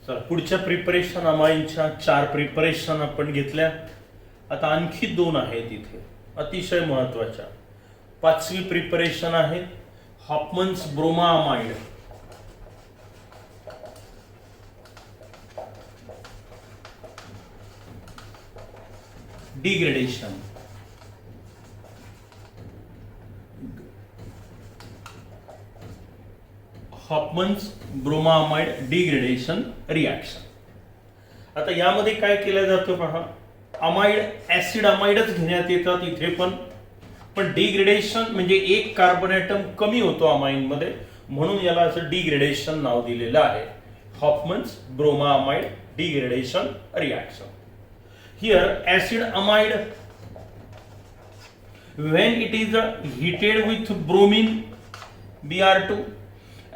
चला पुढच्या preparation अमाईनच्या 4 preparation आपण घेतल्या. आता आणखी 2 आहेत इथे अतिशय महत्वाच्या. 5वी प्रिपरेशन आहे Hofmann's bromamide. Degradation. Hofmann's bromamide degradation reaction. आता यामध्ये काय केलं जातं पहा, अमाइड ऍसिड अमाइडच घेण्यात येतात इथे पण डिग्रेडेशन म्हणजे एक कार्बन ॲटम कमी होतो अमाइन मध्ये, म्हणून याला असं डिग्रेडेशन नाव दिलेलं आहे. Hofmann's bromamide degradation reaction. Here acid amide when it is heated with bromine Br2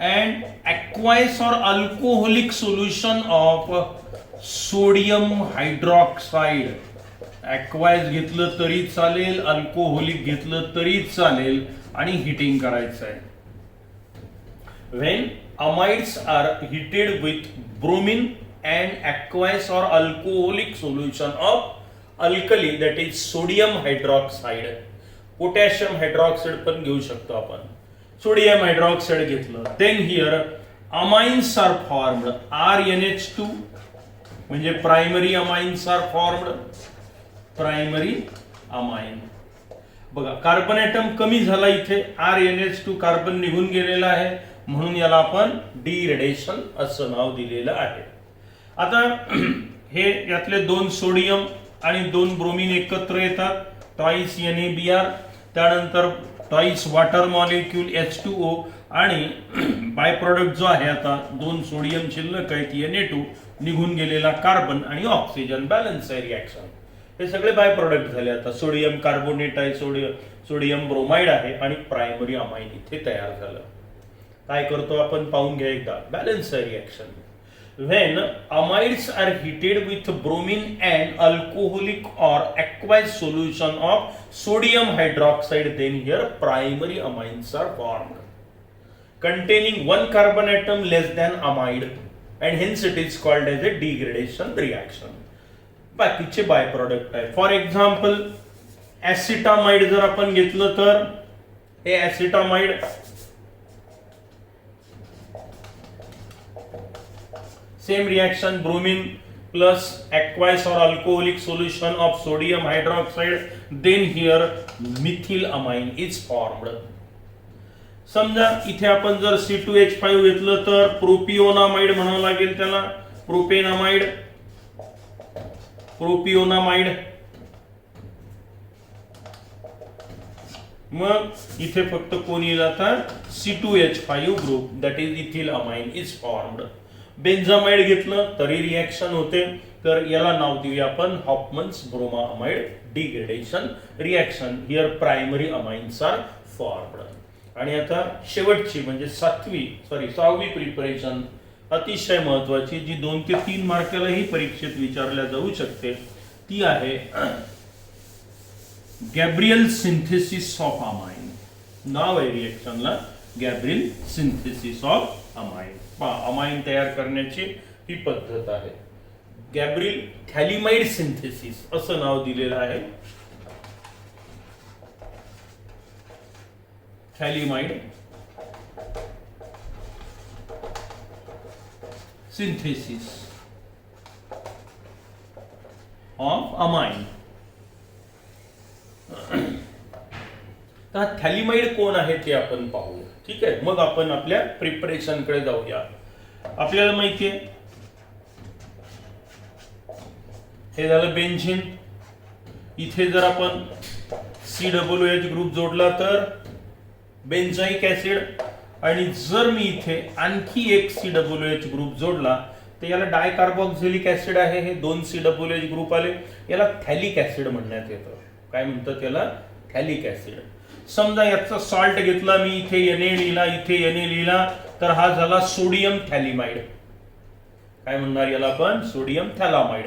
and aqueous or alcoholic solution of sodium hydroxide. aqueous घेतलं तरी चालेल, अल्कोहोलिक घेतलं तरी चालेल आणि हिटिंग करायचं आहे. when amides are heated with bromine and aqueous or alcoholic solution of alkali, that is sodium hydroxide. Potassium hydroxide पण घेऊ शकतो आपण. सोडियम हायड्रॉक्साइड घेतलं, then here amines are formed. RNH2 म्हणजे primary amines are formed. Primary amine बघा, carbon atom कमी झाला इथे, RNH2 कार्बन निघून गेलेला आहे, म्हणून याला आपण डिग्रेडेशन असं नाव दिलेलं आहे. आता हे यातले 2 सोडियम आणि 2 ब्रोमीन एकत्र येतात, ट्वाइस NaBr, त्यानंतर ट्वाइस वॉटर मॉलिक्यूल H2O आणि बाय प्रोडक्ट जो आहे आता 2 सोडियम शिल्लक आहेत Na2, निघून गेलेला कार्बन आणि ऑक्सिजन. बॅलन्स आहे रिॲक्शन. हे सगळे बाय प्रोडक्ट झाले. आता सोडियम कार्बोनेट आहे, सोडियम ब्रोमाइड आहे आणि प्रायमरी अमाइन इथे तयार झालं. काय करतो आपण पाहून घ्या एकदा. बॅलन्स आहे reaction. when amides are heated with bromine and alcoholic or aqueous solution of sodium hydroxide, then here primary amines are formed containing 1 carbon atom less than amide, and hence it is called as a degradation reaction. बाकीचे by product आहे. For example ऍसिटामाइड जर आपण घेतलं तर हे ऍसिटामाइड same reaction, bromine plus aqueous or alcoholic solution of sodium hydroxide, then here methylamine is formed. समजा इथे आपण जर C2H5 घेतलं तर प्रोपिओनामाइड म्हणावं लागेल त्याला. प्रोपेनामाइड, प्रोपिओनामाइड. मग इथे फक्त कोण येईल आता, C2H5 group, that is ethylamine is formed. Benzamide घेतलं तरी रिॲक्शन होते, तर याला नाव देऊया आपण Hofmann's bromamide degradation reaction. Here primary amines are formed. आणि आता शेवटची म्हणजे 6वी प्रिपरेशन अतिशय महत्वाची, जी 2 ते 3 मार्कालाही परीक्षेत विचारल्या जाऊ शकते, ती आहे गॅब्रियल सिंथेसिस ऑफ अमाइन. नाव आहे रिॲक्शनला Gabriel synthesis of amine. Amine तयार करण्याची ही पद्धत आहे. गॅब्रियल थॅलिमाइड सिंथेसिस असं नाव दिलेलं आहे. थॅलिमाइड सिंथेसिस ऑफ अमाइन. तर थॅलिमाइड कोण आहे ते आपण पाहूया. ठीक आहे, मग आपण आपल्या प्रिपरेशन कडे जाऊया. आपल्याला माहिती आहे हे झालं बेन्झीन. इथे जर आपण COOH ग्रुप जोडला तर बेन्झाइक ऍसिड, आणि जर मी इथे आणखी एक COOH ग्रुप जोडला तर याला डायकार्बोक्झिलिक ऍसिड आहे. हे 2 COOH ग्रुप आले, याला थॅलिक ऍसिड म्हणण्यात येतं. काय म्हणतात याला, थॅलिक ऍसिड. समजा याचा सॉल्ट घेतला मी, इथे Na लिहिला, इथे Na लिहिला, तर हा झाला सोडियम थॅलिमाइड. काय म्हणणार याला आपण, सोडियम थॅलामाइड.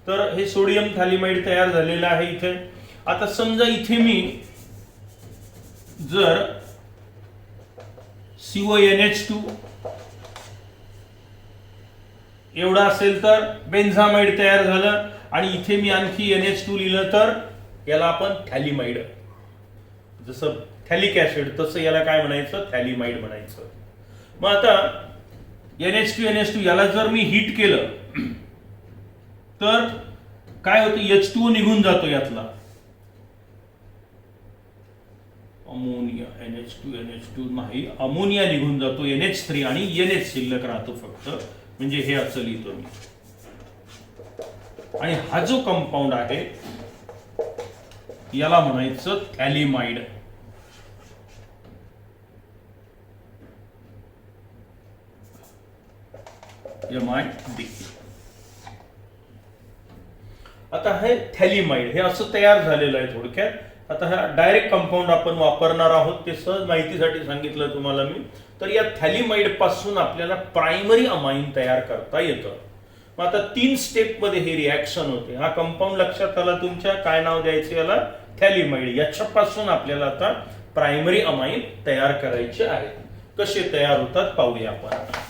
तर हे सोडियम थॅलिमाइड तयार झालेलं आहे इथे. आता समजा इथे मी जर CONH2 एवढं असेल तर बेन्झामाइड तयार झालं, आणि इथे मी आणखी NH2 लिहिलं तर याला आपण थॅलिमाइड, जसं थॅलिक ऍसिड तसं याला काय म्हणायचं, थॅलिमाइड म्हणायचं. मग आता NH2 याला जर मी हीट केलं तर काय होतं, H2O निघून जातो यातला, अमोनिया, NH2 नाही, अमोनिया निघून जातो, NH3 आणि NH शिल्लक राहतो फक्त, म्हणजे हे असं लिहितो मी. आणि हा जो कंपाऊंड आहे याला म्हणायचं थॅलिमाइड. MID. आता हे थॅलिमाइड हे असं तयार झालेलं आहे थोडक्यात. आता हा डायरेक्ट कंपाऊंड आपण वापरणार आहोत, ते सहज माहितीसाठी सांगितलं तुम्हाला मी. तर या थॅलिमाइड पासून आपल्याला प्रायमरी अमाइन तयार करता येतं. मग आता 3 स्टेप मध्ये हे रिॲक्शन होते. हा कंपाऊंड लक्षात आला तुमच्या, काय नाव द्यायचं याला, थॅलिमाइड. याच्यापासून आपल्याला आता प्रायमरी अमाइन तयार करायचे आहे. कसे तयार होतात पाहूया आपण.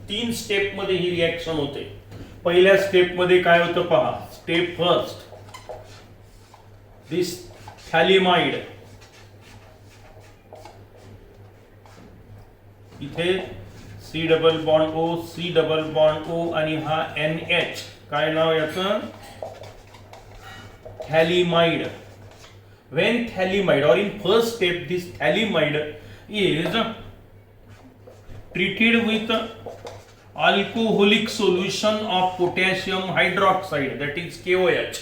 3 स्टेप मध्ये ही रिॲक्शन होते. पहिल्या स्टेप मध्ये काय होतं पहा. स्टेप फर्स्ट, दिस थॅलिमाइड, इथे C double bond O, C double bond O आणि हा NH, काय नाव याचं, थॅलिमाइड. When thalidomide, or in first step, this thalidomide is treated with alcoholic solution of potassium hydroxide, that is KOH.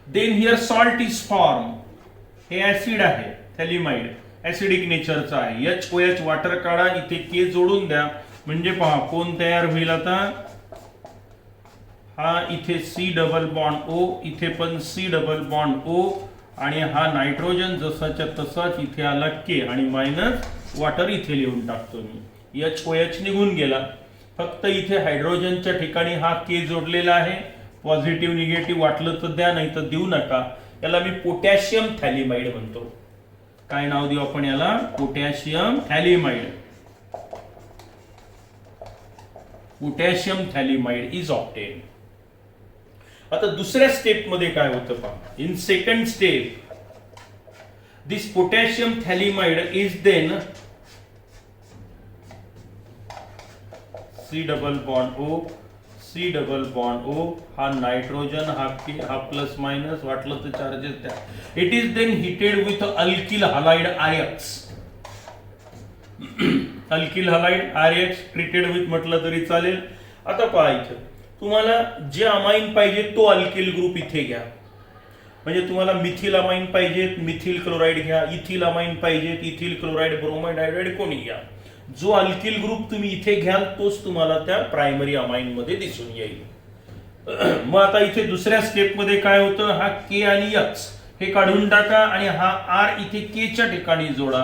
Then here salt is formed. हे acid आहे, थॅलिमाइड acidic नेचरचा आहे. HOH water काढा, इथे K जोडून द्या, म्हणजे पहा कोण तयार होईल आता. हा इथे C डबल बॉन्ड O, इथे पण C डबल बॉन्ड O, आणि हा नायट्रोजन जसाच्या तसाच इथे आला K, आणि मायनस वॉटर इथे लिहून टाकतो मी. HOH निघून गेला, फक्त इथे हायड्रोजनच्या ठिकाणी हा K जोडलेला आहे. पॉझिटिव्ह निगेटिव्ह वाटलं तर द्या, नाही तर देऊ नका. याला मी पोटॅशियम थॅलिमाइड म्हणतो. काय नाव देऊ आपण याला, potassium phthalimide. Potassium phthalimide is obtain. आता दुसऱ्या स्टेप मध्ये काय होतं पहा. In second step, this potassium phthalimide is then C double bond O, C double bond O, हा नायट्रोजन, हा K, हा प्लस मायनस वाटलं तर चार्जेस द्या. It is then heated with alkyl halide RX. Alkyl halide RX treated with म्हटलं तरी चालेल. आता पहा इथं तुम्हाला जे अमाइन पाहिजे तो अल्किल ग्रुप इथे घ्या. म्हणजे तुम्हाला मिथिल अमाइन पाहिजेत, मिथिल क्लोराइड घ्या. इथिल अमाइन पाहिजेत, इथिल क्लोराइड, ब्रोमाइड, हायड्राइड कोणी घ्या. जो अल्किल ग्रुप तुम्ही इथे घ्याल तोच तुम्हाला त्या प्रायमरी अमाइन मध्ये दिसून येईल. मग आता इथे दुसऱ्या स्टेप मध्ये काय होतं, हा K आणि X हे काढून टाका, आणि हा R इथे K च्या ठिकाणी जोडा.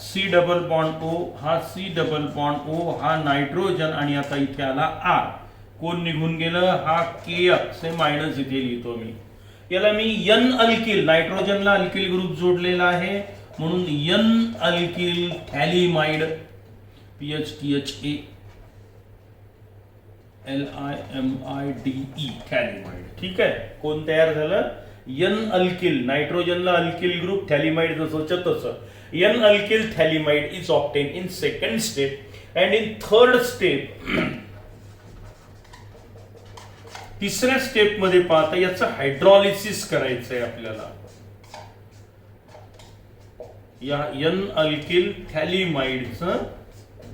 C डबल बॉन्ड O, हा C डबल बॉन्ड O, हा नायट्रोजन, आणि आता इथे आला R. कोण निघून गेलं, हा KX, हे मायनस इथे लिहितो मी. याला मी N अल्किल, नायट्रोजनला अल्किल ग्रुप जोडलेला आहे म्हणून N alkyl phthalimide, PHTHA LIMIDE phthalimide. ठीक आहे, कोण तयार झालं, N अल्किल, नायट्रोजनला अल्किल ग्रुप, थॅलिमाइड जसंच्या तसं. N alkyl phthalimide is obtain in second step. And in third step, तिसऱ्या स्टेप मध्ये पाहता याचं हायड्रॉलिसिस करायचंय आपल्याला. या N अल्किल थॅलिमाइडचं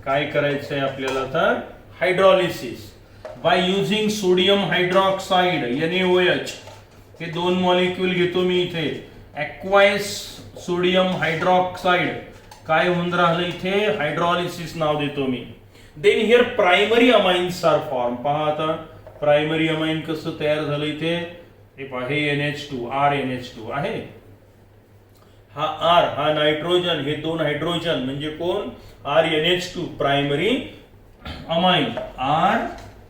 काय करायचंय आपल्याला आता, hydrolysis by using sodium hydroxide NaOH. हे 2 मॉलिक्यूल घेतो मी इथे. ॲक्वायस सोडियम हायड्रॉक्साइड काय होऊन राहिलं इथे, हायड्रॉलिसिस नाव देतो मी. Then here primary amines are form. पहा आता प्रायमरी अमाइन कसं तयार झालं इथे, हे पहा, हे NH2, RNH2 आहे. हा R, हा नायट्रोजन, हे 2 हायड्रोजन, म्हणजे कोण, RNH2 प्रायमरी अमाइन.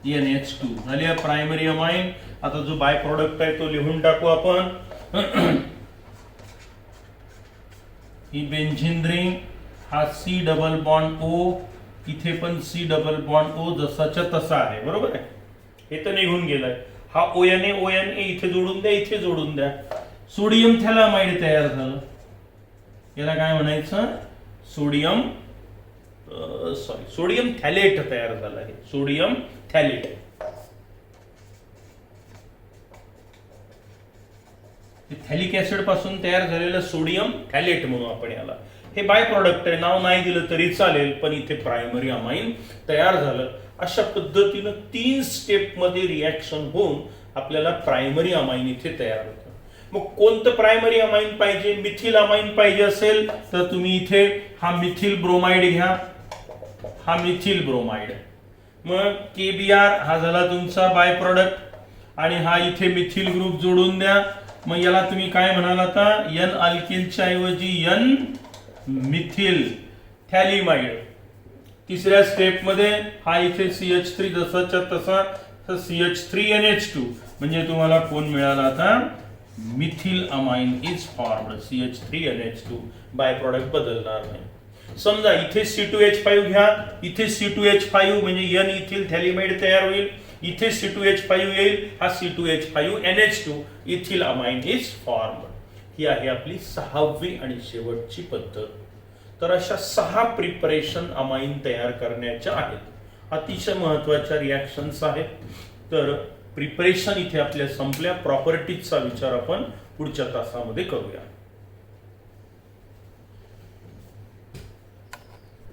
RNH2 झाली प्रायमरी अमाइन. आता जो बाय प्रोडक्ट आहे तो लिहून टाकू आपण. ही बेन्झीन रिंग, हा C डबल बॉन्ड O, इथे पण C डबल बॉन्ड O जसाच्या तसा आहे, बरोबर आहे. हे तर निघून गेलंय. हा ONA इथे जोडून द्या, इथे जोडून द्या. सोडियम थॅलामाइड तयार झालं. याला काय म्हणायचं? सोडियम थॅलेट तयार झालं आहे. सोडियम थॅलेट. थॅलिक ऍसिड पासून तयार झालेलं सोडियम थॅलेट म्हणू आपण याला. हे बाय प्रॉडक्ट आहे, नाव नाही दिलं तरी चालेल, पण इथे प्रायमरी अमाइन तयार झालं. अशा पद्धतीनं 3 स्टेप मध्ये रिॲक्शन होऊन आपल्याला प्रायमरी अमाइन इथे तयार होतं. मग कोणतं प्रायमरी अमाइन पाहिजे? मिथिल अमाइन पाहिजे असेल तर तुम्ही इथे हा मिथिल ब्रोमाइड घ्या, हा मिथिल ब्रोमाइड. मग KBr हा झाला तुमचा बाय प्रॉडक्ट आणि हा इथे मिथिल ग्रुप जोडून द्या. मग याला तुम्ही काय म्हणाल आता? N अल्किलच्या ऐवजी N मिथिल थॅलिमाइड. तिसऱ्या स्टेप मध्ये हा इथे CH3 जसाच्या तसा CH3NH2 म्हणजे तुम्हाला कोण मिळाला आता? Methyl amine is formed. CH3NH2 bye product बदलणार नाही. समजा इथे C2H5 घ्या, इथे C2H5 म्हणजे N इथिल थॅलिमाइड तयार होईल, इथे C2H5 येईल, हा C2H5NH2 ethyl amine is formed. ही आहे आपली 6वी आणि शेवटची पद्धत. तर अशा 6 प्रिपरेशन अमाइन तयार करण्याच्या आहेत. अतिशय महत्वाच्या रिॲक्शन्स आहेत. तर प्रिपरेशन इथे आपल्या संपल्या. प्रॉपर्टीजचा विचार आपण पुढच्या तासामध्ये करूया.